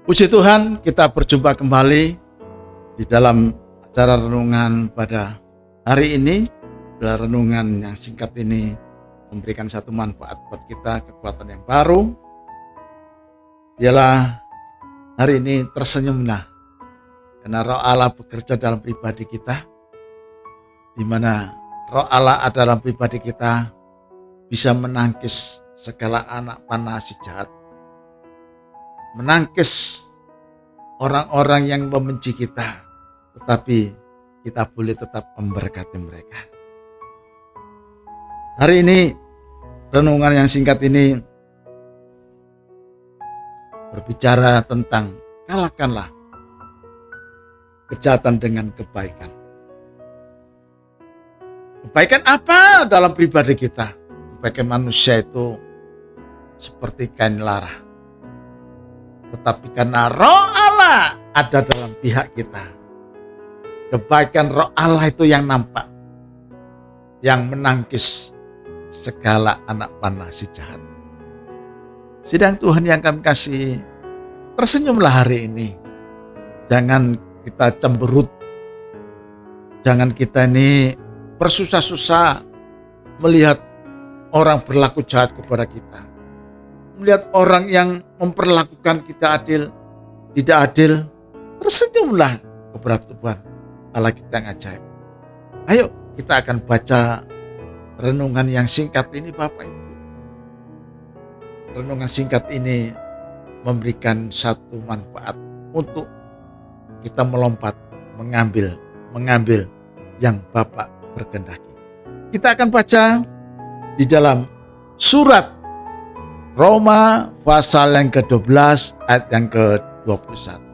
Puji Tuhan, kita berjumpa kembali di dalam acara renungan pada hari ini. Adalah renungan yang singkat ini memberikan satu manfaat buat kita, kekuatan yang baru. Biarlah hari ini tersenyumlah, karena Roh Allah bekerja dalam pribadi kita, di mana Roh Allah ada dalam pribadi kita bisa menangkis segala anak panah si jahat, menangkis orang-orang yang membenci kita, tetapi kita boleh tetap memberkati mereka. Hari ini renungan yang singkat ini berbicara tentang kalahkanlah kejahatan dengan kebaikan. Kebaikan apa dalam pribadi kita? Kebaikan manusia itu seperti kain lara. Tetapi karena Roh Allah ada dalam pihak kita, kebaikan Roh Allah itu yang nampak, yang menangkis segala anak panah si jahat. Sidang Tuhan yang kami kasih, tersenyumlah hari ini. Jangan kita cemberut, jangan kita ini bersusah-susah melihat orang berlaku jahat kepada kita, melihat orang yang memperlakukan kita tidak adil. Tersenyumlah kepada Tuhan Allah kita yang ajaib. Ayo kita akan baca renungan yang singkat ini, Bapak Ibu. Renungan singkat ini memberikan satu manfaat untuk kita melompat, mengambil yang Bapak berkehendaki. Kita akan baca di dalam surat Roma pasal yang ke-12 ayat yang ke-21.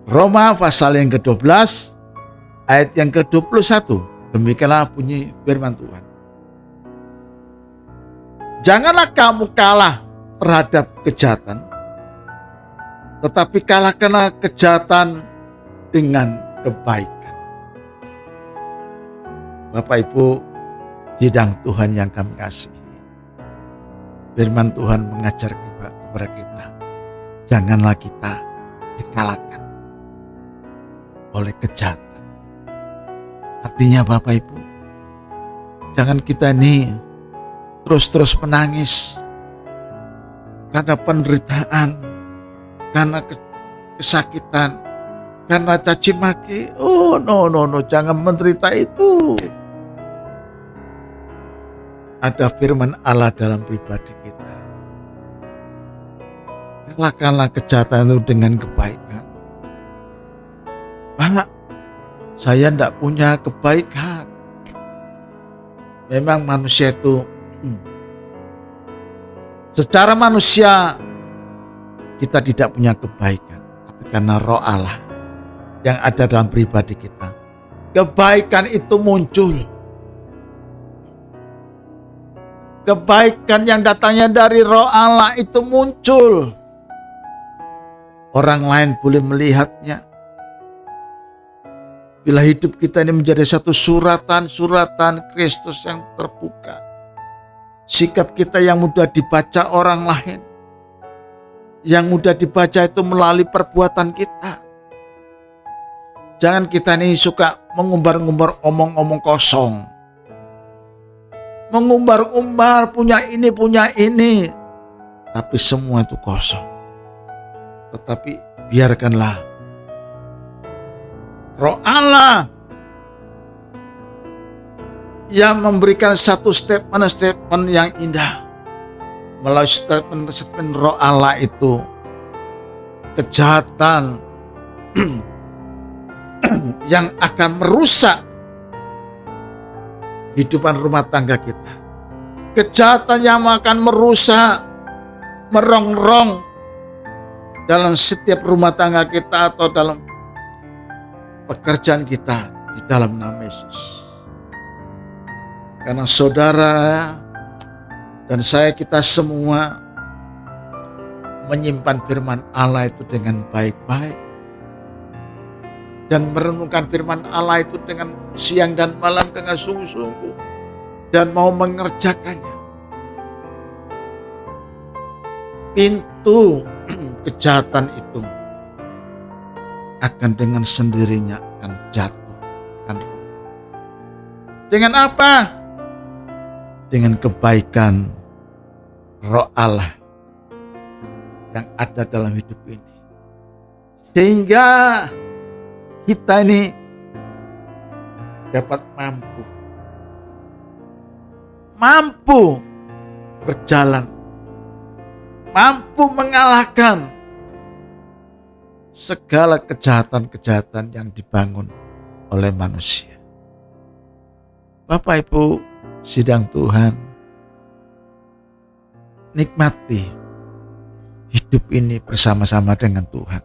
Roma pasal yang ke-12 ayat yang ke-21. Demikianlah bunyi firman Tuhan. Janganlah kamu kalah terhadap kejahatan, tetapi kalahkanlah kejahatan dengan kebaikan. Bapak Ibu, sidang Tuhan yang kami kasihi, firman Tuhan mengajar kepada kita, janganlah kita dikalahkan oleh kejahatan. Artinya Bapak Ibu, jangan kita ini terus menangis karena penderitaan, karena kesakitan, karena caci maki. Oh no, jangan menderita itu. Ada firman Allah dalam pribadi kita. Kalahkanlah kejahatan itu dengan kebaikan. Pak, saya tidak punya kebaikan. Memang manusia itu secara manusia kita tidak punya kebaikan, tapi karena Roh Allah yang ada dalam pribadi kita, kebaikan itu muncul. Kebaikan yang datangnya dari Roh Allah itu muncul. Orang lain boleh melihatnya. Bila hidup kita ini menjadi satu suratan Kristus yang terbuka, sikap kita yang mudah dibaca orang lain, yang mudah dibaca itu melalui perbuatan kita. Jangan kita ini suka mengumbar-ngumbar omong-omong kosong, mengumbar-umbar punya ini, tapi semua itu kosong. Tetapi biarkanlah Roh Allah yang memberikan satu statement yang indah. Melalui statement Roh Allah itu, kejahatan yang akan merusak kehidupan rumah tangga kita, kejahatan yang akan merusak, merongrong dalam setiap rumah tangga kita atau dalam pekerjaan kita, di dalam nama Yesus. Karena saudara dan saya, kita semua menyimpan firman Allah itu dengan baik-baik, dan merenungkan firman Allah itu dengan siang dan malam dengan sungguh-sungguh, dan mau mengerjakannya. Pintu kejahatan itu akan dengan sendirinya akan jatuh, akan runtuh. Dengan apa? Dengan kebaikan Roh Allah yang ada dalam hidup ini. Sehingga kita ini dapat mampu berjalan, mampu mengalahkan segala kejahatan-kejahatan yang dibangun oleh manusia. Bapak Ibu sidang Tuhan, nikmati hidup ini bersama-sama dengan Tuhan.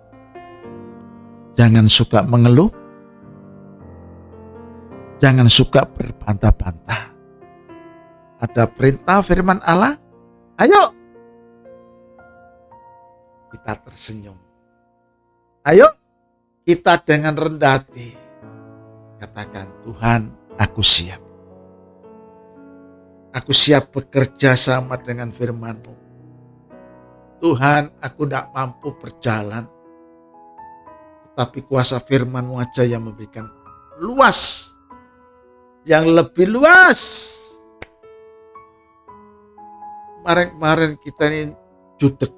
Jangan suka mengeluh, jangan suka berbantah-bantah. Ada perintah firman Allah, ayo kita tersenyum. Ayo kita dengan rendah hati katakan, Tuhan, aku siap. Aku siap bekerja sama dengan firman-Mu. Tuhan, aku tidak mampu berjalan, tetapi kuasa firman-Mu aja yang memberikan luas, yang lebih luas. Kemarin-kemarin kita ini judek.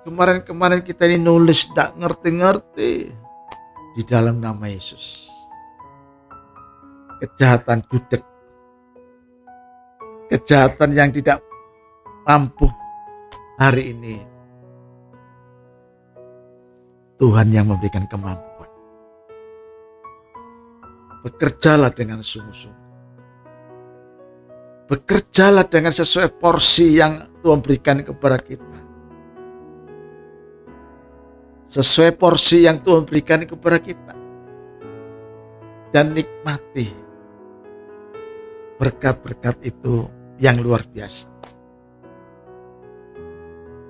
Kemarin-kemarin kita ini nulis tidak ngerti-ngerti. Di dalam nama Yesus. Kejahatan judek. Kejahatan yang tidak mampu hari ini. Tuhan yang memberikan kemampuan. Bekerjalah dengan sungguh-sungguh. Bekerjalah dengan sesuai porsi yang Tuhan berikan kepada kita. Sesuai porsi yang Tuhan berikan kepada kita. Dan nikmati berkat-berkat itu yang luar biasa.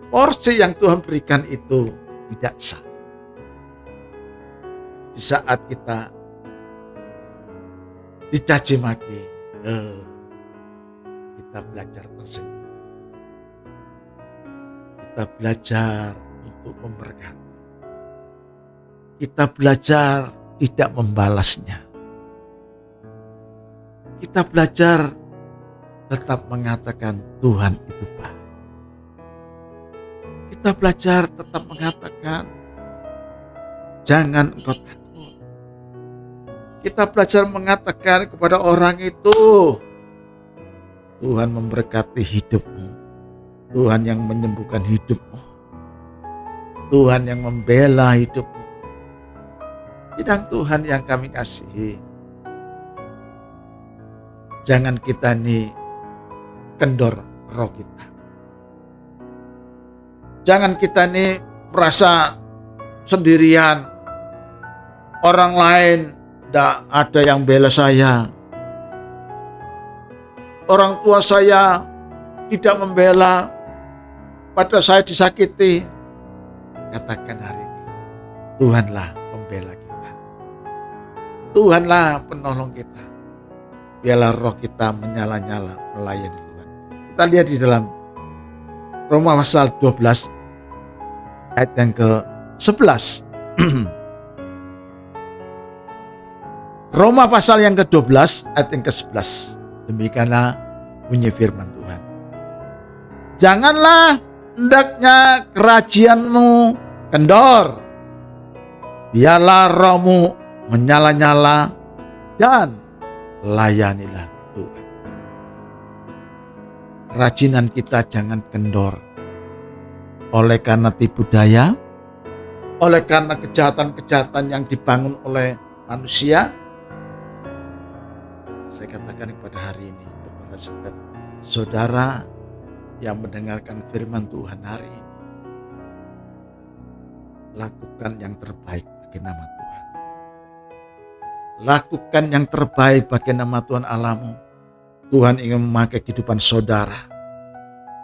Porsi yang Tuhan berikan itu tidak salah. Di saat kita dicaci maki, kita belajar tersenyum. Kita belajar untuk memberkati. Kita belajar tidak membalasnya. Kita belajar tetap mengatakan Tuhan itu baik. Kita belajar tetap mengatakan jangan engkau takut. Kita belajar mengatakan kepada orang itu, Tuhan memberkati hidupmu. Tuhan yang menyembuhkan hidupmu. Tuhan yang membela hidupmu. Sidang Tuhan yang kami kasihi. Jangan kita ini kendor roh kita. Jangan kita ini merasa sendirian. Orang lain tidak ada yang bela saya. Orang tua saya tidak membela, pada saya disakiti. Katakan hari ini, Tuhanlah pembela kita. Tuhanlah penolong kita. Biarlah roh kita menyala-nyala melayani Tuhan. Kita lihat di dalam Roma pasal 12 ayat yang ke-11. Roma pasal yang ke-12 ayat yang ke-11. Demikianlah bunyi firman Tuhan. Janganlah hendaknya kerajianmu kendor. Biarlah rohmu menyala-nyala dan layanilah Tuhan. Kerajinan kita jangan kendor. Oleh karena tipu daya, oleh karena kejahatan-kejahatan yang dibangun oleh manusia, saya katakan kepada hari ini, kepada setiap saudara yang mendengarkan firman Tuhan hari ini, lakukan yang terbaik bagi nama Tuhan. Lakukan yang terbaik bagi nama Tuhan Allahmu. Tuhan ingin memakai kehidupan saudara.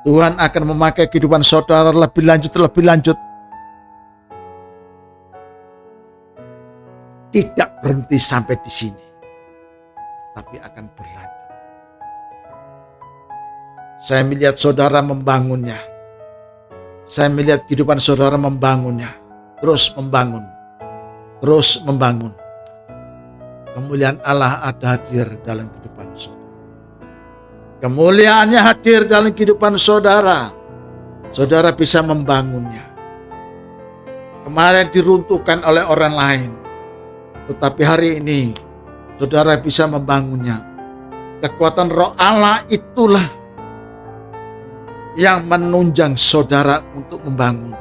Tuhan akan memakai kehidupan saudara lebih lanjut. Tidak berhenti sampai di sini, tapi akan berlanjut. Saya melihat saudara membangunnya. Saya melihat kehidupan saudara membangunnya, terus membangun, terus membangun. Kemuliaan Allah ada hadir dalam kehidupan saudara. Kemuliaannya hadir dalam kehidupan saudara. Saudara bisa membangunnya. Kemarin diruntuhkan oleh orang lain, tetapi hari ini saudara bisa membangunnya. Kekuatan Roh Allah itulah yang menunjang saudara untuk membangun.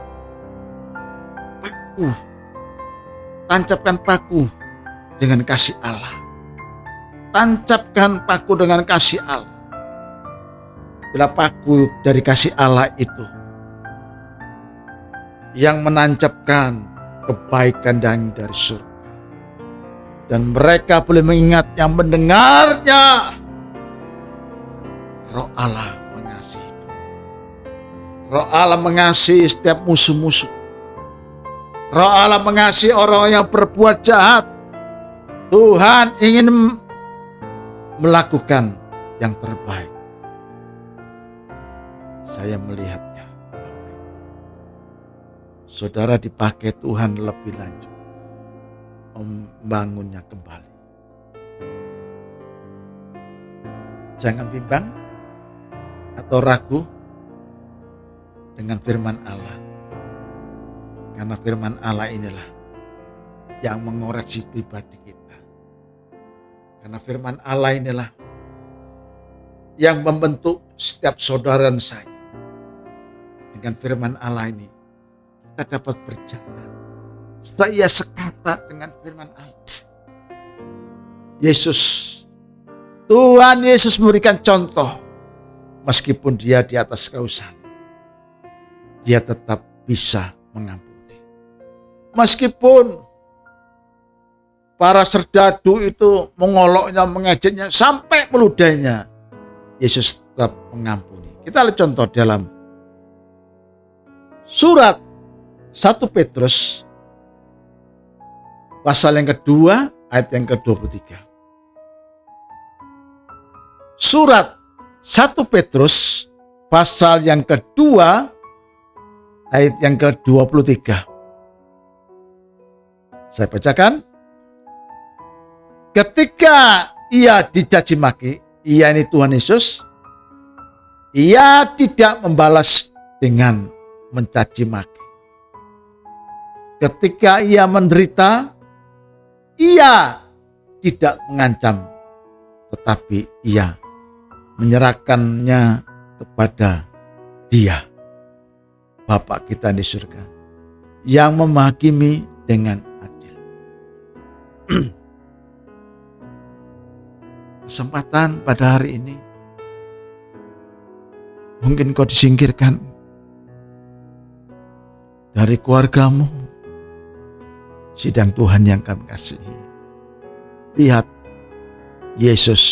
Paku, tancapkan paku dengan kasih Allah. Tancapkan paku dengan kasih Allah. Bila paku dari kasih Allah itu yang menancapkan kebaikan dari surga. Dan mereka boleh mengingat yang mendengarnya. Roh Allah mengasihi. Roh Allah mengasihi setiap musuh-musuh. Roh Allah mengasihi orang yang berbuat jahat. Tuhan ingin melakukan yang terbaik. Saya melihatnya, Bapak Ibu. Saudara dipakai Tuhan lebih lanjut, membangunnya kembali. Jangan bimbang atau ragu dengan firman Allah. Karena firman Allah inilah yang mengoreksi pribadi kita. Karena firman Allah inilah yang membentuk setiap saudara dan saya. Dengan firman Allah ini, kita dapat berjalan. Saya sekata dengan firman Allah. Tuhan Yesus memberikan contoh. Meskipun dia di atas kayu salib, dia tetap bisa mengampuni. Meskipun para serdadu itu mengoloknya, mengejeknya, sampai meludainya, Yesus tetap mengampuni. Kita lihat contoh dalam surat 1 Petrus pasal yang kedua ayat yang ke-23. Surat 1 Petrus pasal yang kedua ayat yang ke-23. Saya bacakan. Ketika ia dicaci maki, ia ini Tuhan Yesus, ia tidak membalas dengan mencaci maki. Ketika ia menderita, ia tidak mengancam, tetapi ia menyerahkannya kepada Dia, Bapa kita di surga, yang menghakimi dengan adil. Kesempatan pada hari ini, mungkin kau disingkirkan dari keluargamu. Sidang Tuhan yang kami kasihi, lihat Yesus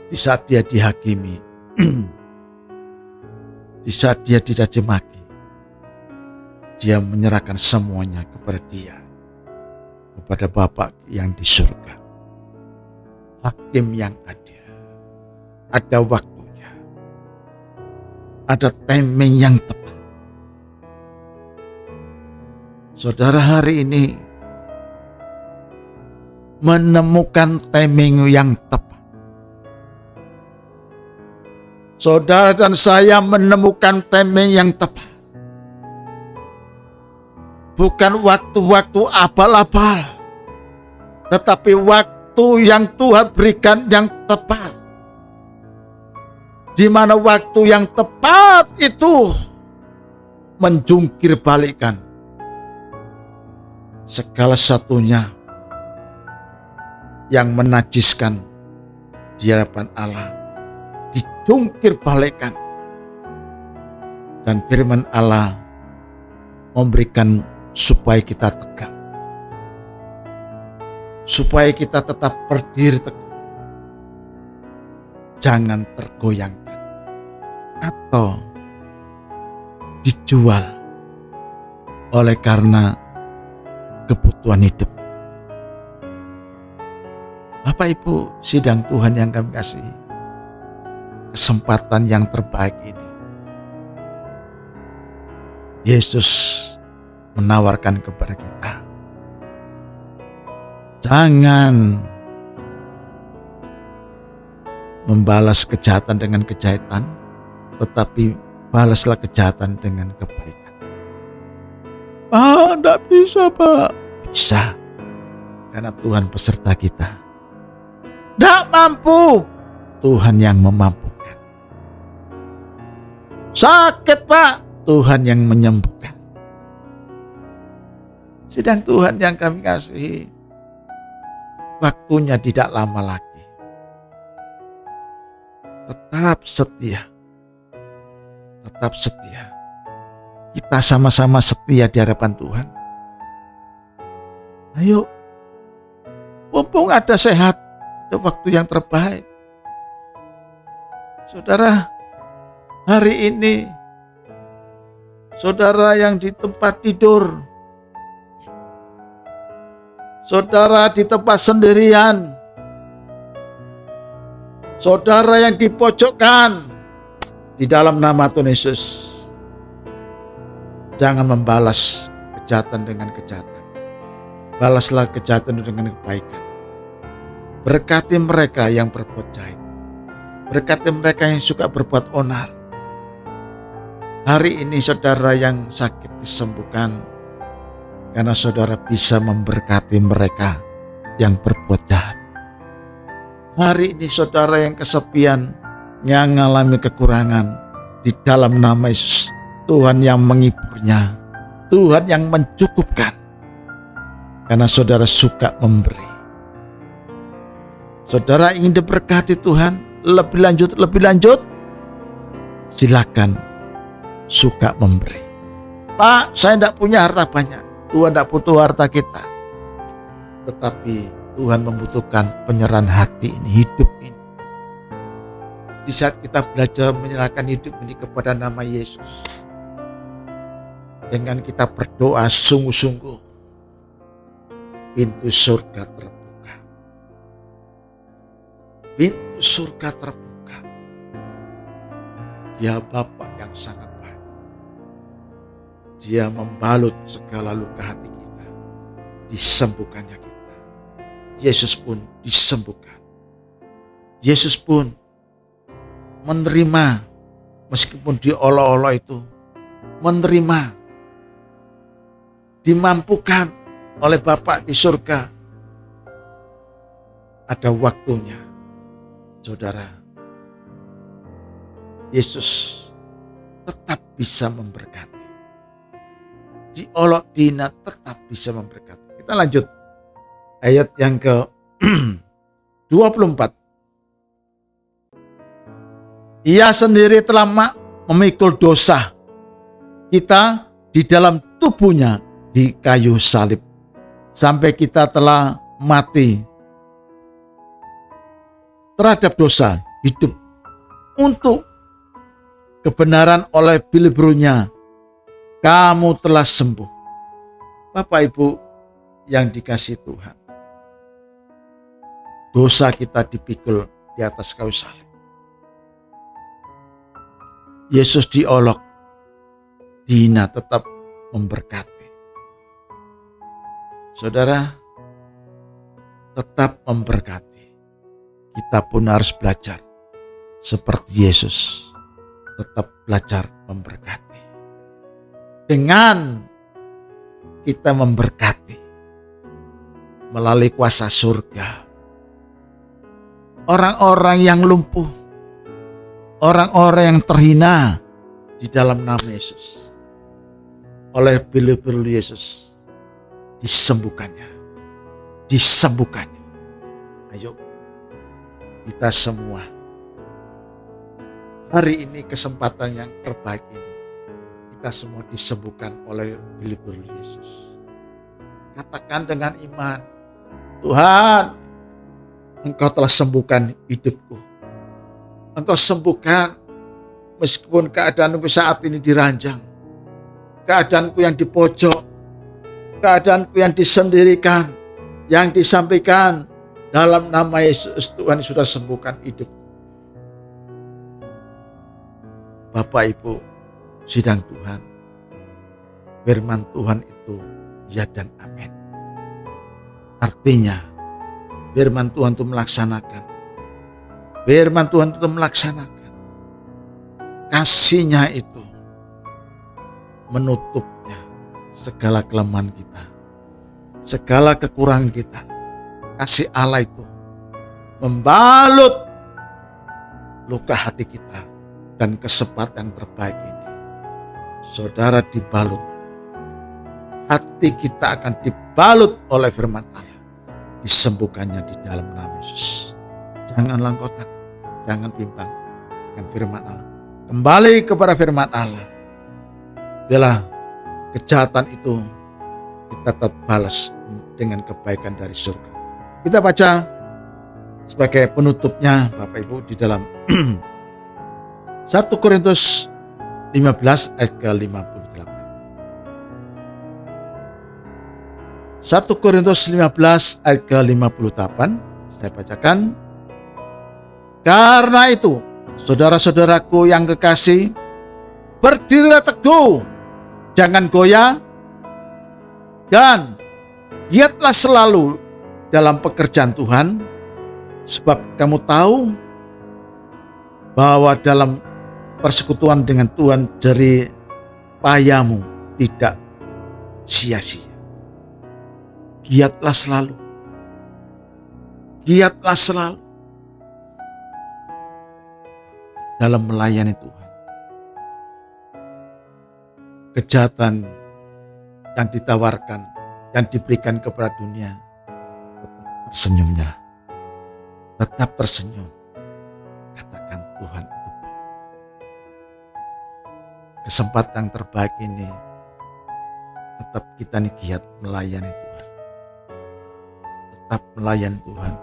di saat dia dihakimi, di saat dia dicaci maki, dia menyerahkan semuanya kepada Dia, kepada Bapa yang di surga. Hakim yang adil. Ada waktunya, ada timing yang tepat. Saudara hari ini menemukan timing yang tepat. Saudara dan saya menemukan timing yang tepat. Bukan waktu-waktu abal-abal, tetapi waktu yang Tuhan berikan yang tepat. Di mana waktu yang tepat itu menjungkir balikan segala satunya yang menajiskan di hadapan Allah, dijungkir balikan. Dan firman Allah memberikan supaya kita tegak, supaya kita tetap berdiri teguh, jangan tergoyangkan atau dijual oleh karena kebutuhan hidup. Bapak Ibu sidang Tuhan yang kami kasihi, kesempatan yang terbaik ini Yesus menawarkan kepada kita, jangan membalas kejahatan dengan kejahatan, tetapi balaslah kejahatan dengan kebaikan. Enggak bisa, Pak. Bisa, karena Tuhan beserta kita. Enggak mampu, Tuhan yang memampukan. Sakit, Pak, Tuhan yang menyembuhkan. Sedang Tuhan yang kami kasihi, waktunya tidak lama lagi. Tetap setia. Tetap setia. Kita sama-sama setia di hadapan Tuhan. Ayo, mumpung ada sehat, ada waktu yang terbaik. Saudara, hari ini, saudara yang di tempat tidur, saudara di tempat sendirian, saudara yang dipojokkan, di dalam nama Tuhan Yesus, jangan membalas kejahatan dengan kejahatan. Balaslah kejahatan dengan kebaikan. Berkati mereka yang berbuat jahat. Berkati mereka yang suka berbuat onar. Hari ini saudara yang sakit disembuhkan, karena saudara bisa memberkati mereka yang berbuat jahat. Hari ini saudara yang kesepian, yang mengalami kekurangan, di dalam nama Yesus, Tuhan yang menghiburnya, Tuhan yang mencukupkan. Karena saudara suka memberi. Saudara ingin diberkati Tuhan lebih lanjut, silakan suka memberi. Pak, saya tidak punya harta banyak. Tuhan tidak butuh harta kita. Tetapi Tuhan membutuhkan penyerahan hati ini, hidup ini. Di saat kita belajar menyerahkan hidup ini kepada nama Yesus, dengan kita berdoa sungguh-sungguh, pintu surga terbuka. Pintu surga terbuka. Dia Bapa yang sangat baik. Dia membalut segala luka hati kita. Disembuhkannya kita. Yesus pun disembuhkan. Yesus pun menerima, meskipun diolok-olok itu, menerima, dimampukan oleh Bapa di surga. Ada waktunya, saudara, Yesus tetap bisa memberkati. Diolok dihina tetap bisa memberkati. Kita lanjut ayat yang ke 24. Ia sendiri telah memikul dosa kita di dalam tubuhnya di kayu salib, sampai kita telah mati terhadap dosa, hidup untuk kebenaran. Oleh bilih-bilihnya kamu telah sembuh. Bapak Ibu yang dikasihi Tuhan, dosa kita dipikul di atas kayu salib. Yesus diolok, dihina, tetap memberkati. Saudara, tetap memberkati. Kita pun harus belajar seperti Yesus, tetap belajar memberkati. Dengan kita memberkati melalui kuasa surga, orang-orang yang lumpuh, orang-orang yang terhina di dalam nama Yesus, oleh bilih-bilih Yesus, disembuhkannya. Ayo, kita semua hari ini, kesempatan yang terbaik ini, kita semua disembuhkan oleh bilih-bilih Yesus. Katakan dengan iman, Tuhan, Engkau telah sembuhkan hidupku. Engkau sembuhkan meskipun keadaanku saat ini diranjang, keadaanku yang di pojok, keadaanku yang disendirikan, yang disampaikan. Dalam nama Yesus, Tuhan sudah sembuhkan hidupku. Bapak Ibu sidang Tuhan, firman Tuhan itu ya dan amin. Artinya firman Tuhan itu melaksanakan. Firman Tuhan itu melaksanakan. Kasih-Nya itu menutupnya segala kelemahan kita, segala kekurangan kita. Kasih Allah itu membalut luka hati kita dan kesempatan terbaik ini. Saudara, dibalut. Hati kita akan dibalut oleh firman Allah. Disembuhkannya di dalam nama Yesus. Janganlah engkau takut, jangan bimbang dengan firman Allah. Kembali kepada firman Allah. Biarlah kejahatan itu kita tetap balas dengan kebaikan dari surga. Kita baca sebagai penutupnya Bapak Ibu di dalam 1 Korintus 15 ayat ke-58. 1 Korintus 15 ayat ke-58 saya bacakan. Karena itu, saudara-saudaraku yang kekasih, berdirilah teguh, jangan goyah, dan giatlah selalu dalam pekerjaan Tuhan, sebab kamu tahu bahwa dalam persekutuan dengan Tuhan jerih payahmu tidak sia-sia. Giatlah selalu. Giatlah selalu dalam melayani Tuhan. Kejahatan yang ditawarkan, yang diberikan kepada dunia, tetap tersenyumnya. Tetap tersenyum. Katakan Tuhan itu baik. Kesempatan terbaik ini, tetap kita nih giat melayani Tuhan. Tetap melayani Tuhan.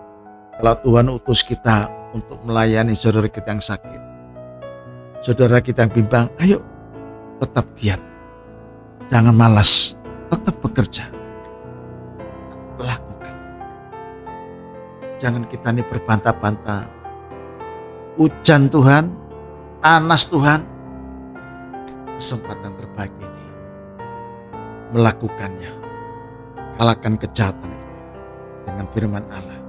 Kalau Tuhan utus kita untuk melayani saudara kita yang sakit, saudara kita yang bimbang, ayo tetap giat. Jangan malas, tetap bekerja. Tetap lakukan. Jangan kita ini berbantah-bantah. Hujan Tuhan, panas Tuhan. Kesempatan terbaik ini melakukannya. Kalahkan kejahatan itu dengan firman Allah.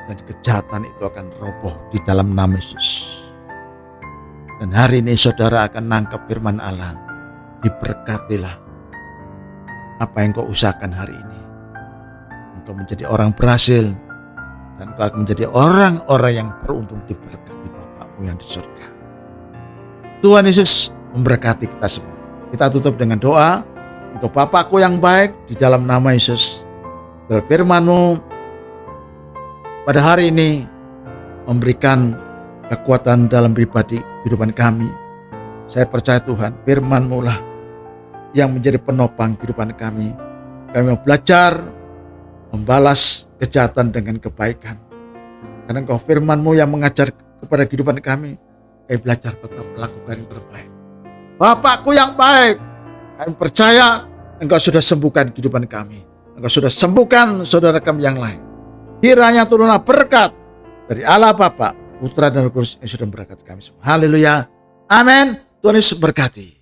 Dan kejahatan itu akan roboh di dalam nama Yesus. Dan hari ini saudara akan nangkap firman Allah. Diberkatilah apa yang kau usahakan hari ini. Engkau menjadi orang berhasil. Dan engkau akan menjadi orang-orang yang beruntung diberkati Bapakmu yang di surga. Tuhan Yesus memberkati kita semua. Kita tutup dengan doa. Engkau Bapakku yang baik, di dalam nama Yesus. Firman-Mu pada hari ini memberikan kekuatan dalam pribadi kehidupan kami. Saya percaya Tuhan, firman-Mu lah yang menjadi penopang kehidupan kami. Kami mau belajar membalas kejahatan dengan kebaikan. Karena Engkau firman-Mu yang mengajar kepada kehidupan kami. Kami belajar tetap melakukan yang terbaik. Bapakku yang baik, kami percaya Engkau sudah sembuhkan kehidupan kami. Engkau sudah sembuhkan saudara kami yang lain. Kiranya turunlah berkat dari Allah Bapa, Putra dan Roh Kudus yang sudah memberkati kami semua. Haleluya. Amin. Tuhan Yesus berkati.